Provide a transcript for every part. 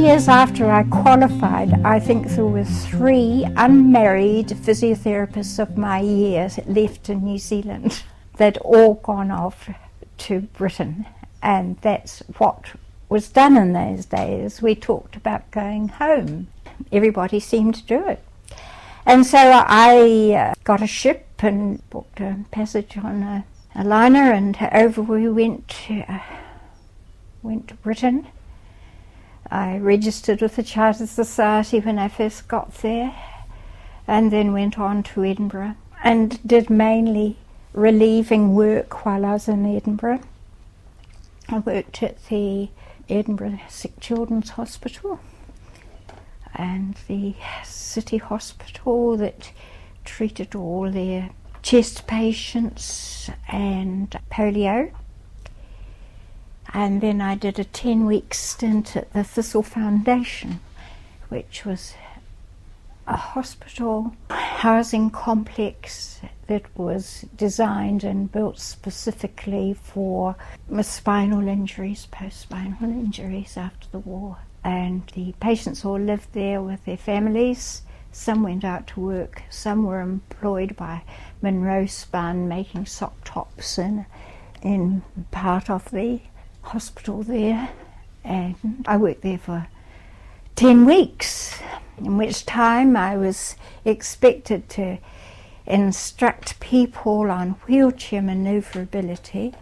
years after I qualified, I think there were 3 unmarried physiotherapists of my year left in New Zealand. They'd all gone off to Britain, and that's what was done in those days. We talked about going home. Everybody seemed to do it. And so I got a ship and booked a passage on a liner, and over we went to Britain. I registered with the Chartered Society when I first got there, and then went on to Edinburgh and did mainly relieving work while I was in Edinburgh. I worked at the Edinburgh Sick Children's Hospital and the City Hospital that treated all their chest patients and polio. And then I did a 10-week stint at the Thistle Foundation, which was a hospital housing complex that was designed and built specifically for spinal injuries, post-spinal injuries after the war. And the patients all lived there with their families. Some went out to work, some were employed by Monroe Spun making sock tops in part of the hospital there. And I worked there for 10 weeks, in which time I was expected to instruct people on wheelchair manoeuvrability,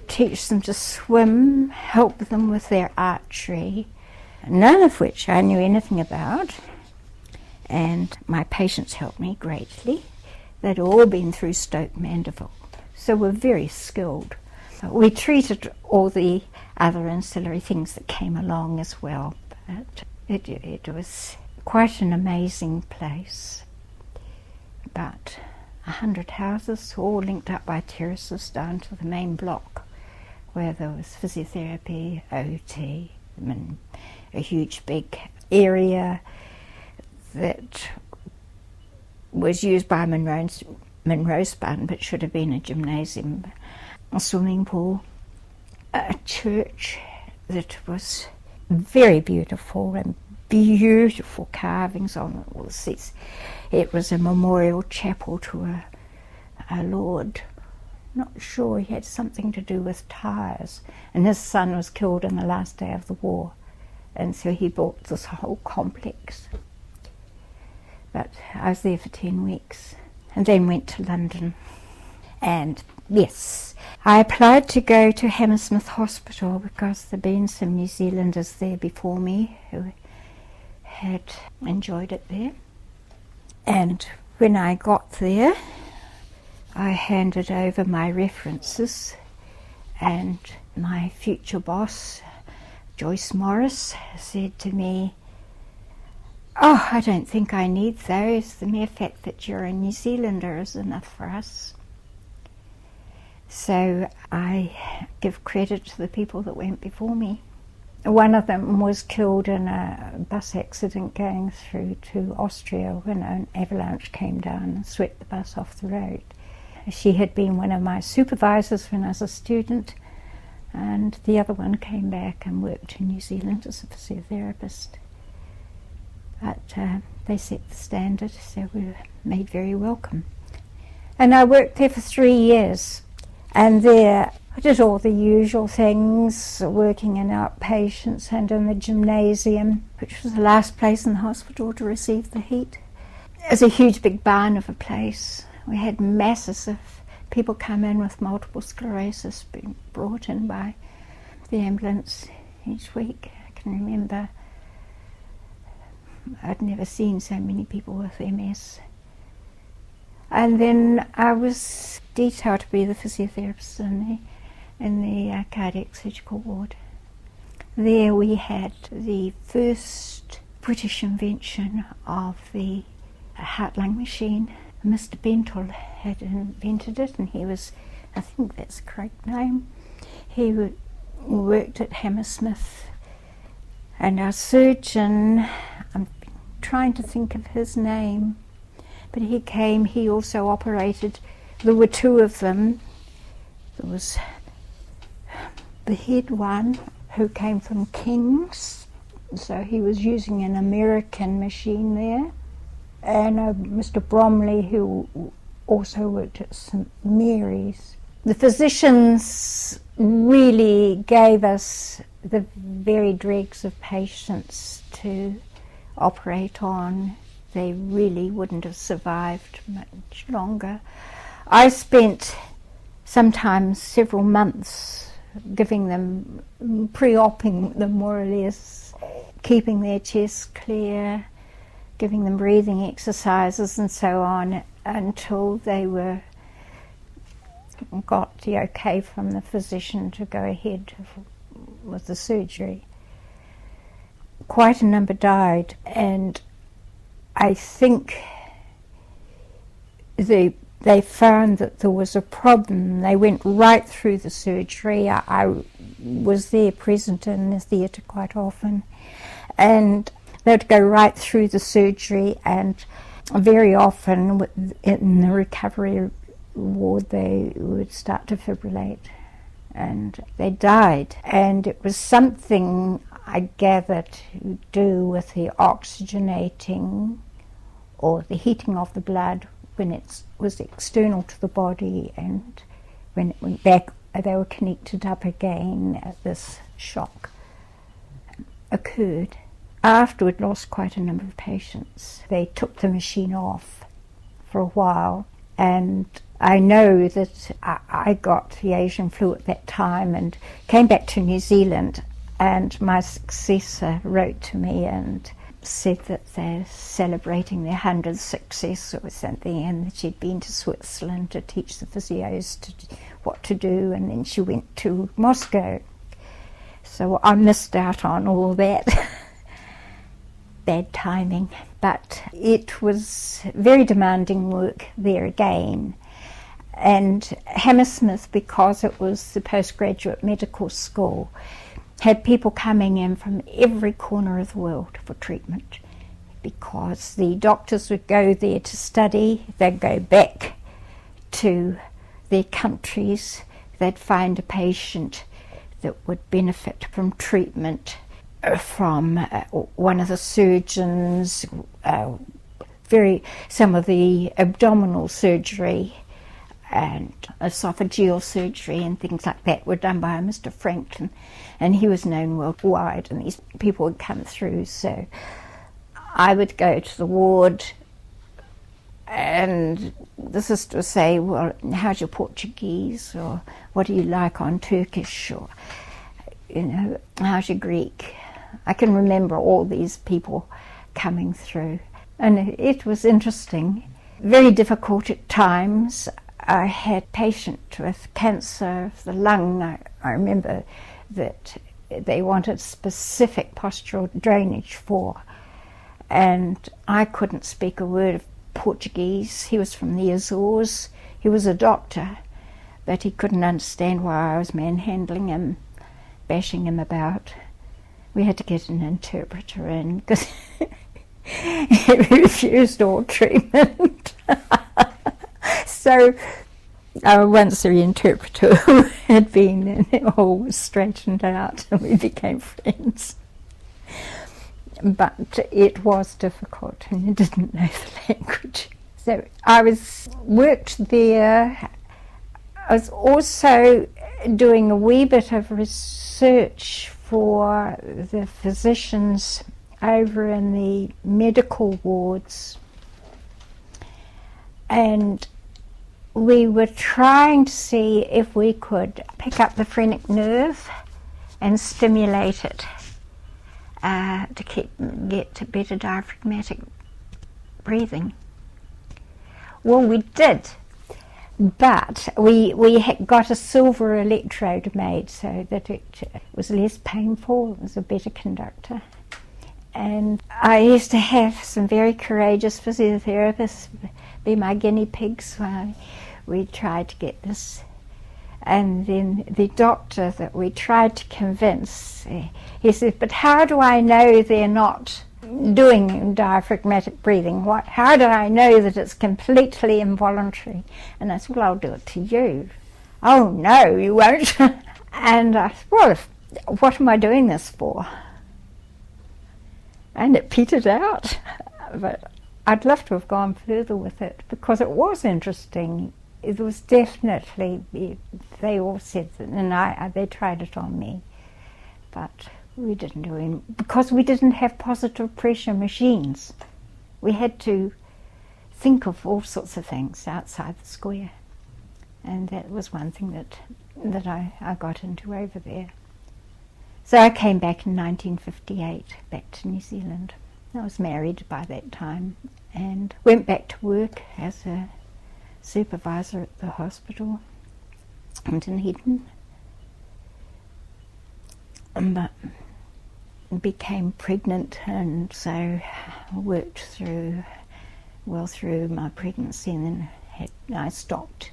teach them to swim, help them with their archery, none of which I knew anything about. And my patients helped me greatly. They'd all been through Stoke Mandeville, so were very skilled. We treated all the other ancillary things that came along as well, but it was quite an amazing place. About 100 houses, all linked up by terraces down to the main block, where there was physiotherapy, OT, and a huge big area that was used by Monroe Spun, but should have been a gymnasium, a swimming pool, a church that was very beautiful and beautiful carvings on all the seats. It was a memorial chapel to a lord. Not sure, he had something to do with tyres, and his son was killed in the last day of the war, and so he built this whole complex. But I was there for 10 weeks and then went to London. And yes, I applied to go to Hammersmith Hospital because there'd been some New Zealanders there before me who had enjoyed it there. And when I got there, I handed over my references, and my future boss, Joyce Morris, said to me, "Oh, I don't think I need those. The mere fact that you're a New Zealander is enough for us." So I give credit to the people that went before me. One of them was killed in a bus accident going through to Austria when an avalanche came down and swept the bus off the road. She had been one of my supervisors when I was a student, and the other one came back and worked in New Zealand as a physiotherapist. But they set the standard, so we were made very welcome. And I worked there for 3 years, and there I did all the usual things, working in outpatients and in the gymnasium, which was the last place in the hospital to receive the heat. It was a huge big barn of a place. We had masses of people come in with multiple sclerosis being brought in by the ambulance each week. I can remember I'd never seen so many people with MS. And then I was detailed to be the physiotherapist in the cardiac surgical ward. There we had the first British invention of the heart-lung machine. Mr. Bentel had invented it, and he was, I think that's the correct name, he worked at Hammersmith. And our surgeon, I'm trying to think of his name, but he came, he also operated. There were 2 of them. There was the head one, who came from King's, so he was using an American machine there, and Mr. Bromley, who also worked at St. Mary's. The physicians really gave us the very dregs of patients to operate on. They really wouldn't have survived much longer. I spent sometimes several months giving them, pre-opping them more or less, keeping their chests clear, giving them breathing exercises and so on, until they got the okay from the physician to go ahead with the surgery. Quite a number died, and I think they found that there was a problem. They went right through the surgery. I was there present in the theatre quite often, and they would go right through the surgery, and very often in the recovery ward they would start to fibrillate, and they died. And it was something, I gather, to do with the oxygenating or the heating of the blood when it was external to the body, and when it went back they were connected up again. This shock occurred. After we'd lost quite a number of patients, they took the machine off for a while, and I know that I got the Asian flu at that time and came back to New Zealand, and my successor wrote to me and said that they're celebrating their 100th success or something, and that she'd been to Switzerland to teach the physios what to do, and then she went to Moscow. So I missed out on all that. Bad timing, but it was very demanding work there again. And Hammersmith, because it was the postgraduate medical school, had people coming in from every corner of the world for treatment, because the doctors would go there to study, they'd go back to their countries, they'd find a patient that would benefit from treatment from one of the surgeons, some of the abdominal surgery and esophageal surgery and things like that were done by Mr. Franklin, and he was known worldwide, and these people would come through. So I would go to the ward, and the sister would say, well, how's your Portuguese, or what do you like on Turkish, or how's your Greek? I can remember all these people coming through, and it was interesting. Very difficult at times. I had a patient with cancer of the lung. I remember that they wanted specific postural drainage for, and I couldn't speak a word of Portuguese. He was from the Azores. He was a doctor, but he couldn't understand why I was manhandling him, bashing him about. We had to get an interpreter in because he refused all treatment. So once the interpreter had been in, it all was straightened out and we became friends. But it was difficult, and you didn't know the language. So I worked there. I was also doing a wee bit of research for the physicians over in the medical wards, and we were trying to see if we could pick up the phrenic nerve and stimulate it to get better diaphragmatic breathing. Well, we did, but we had got a silver electrode made so that it was less painful, it was a better conductor. And I used to have some very courageous physiotherapists be my guinea pigs while we tried to get this. And then the doctor that we tried to convince, he said, but how do I know they're not doing diaphragmatic breathing? How do I know that it's completely involuntary? And I said, well, I'll do it to you. Oh, no, you won't. And I said, well, what am I doing this for? And it petered out, but I'd love to have gone further with it because it was interesting. It was definitely, they all said that, and they tried it on me, but we didn't do it because we didn't have positive pressure machines. We had to think of all sorts of things outside the square, and that was one thing that I got into over there. So I came back in 1958, back to New Zealand. I was married by that time and went back to work as a supervisor at the hospital in Dunedin. But became pregnant, and so I worked through my pregnancy, and then I stopped.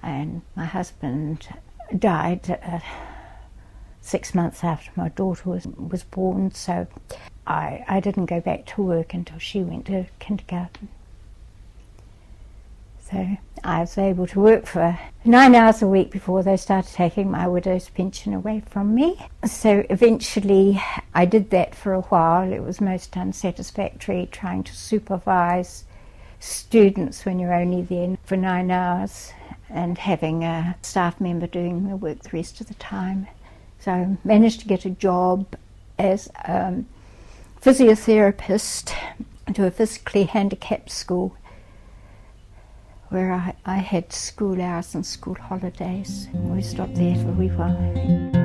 And my husband died 6 months after my daughter was born, so I didn't go back to work until she went to kindergarten. So I was able to work for 9 hours a week before they started taking my widow's pension away from me. So eventually I did that for a while. It was most unsatisfactory trying to supervise students when you're only there for 9 hours and having a staff member doing the work the rest of the time. So I managed to get a job as a physiotherapist to a physically handicapped school where I had school hours and school holidays. We stopped there for a wee while.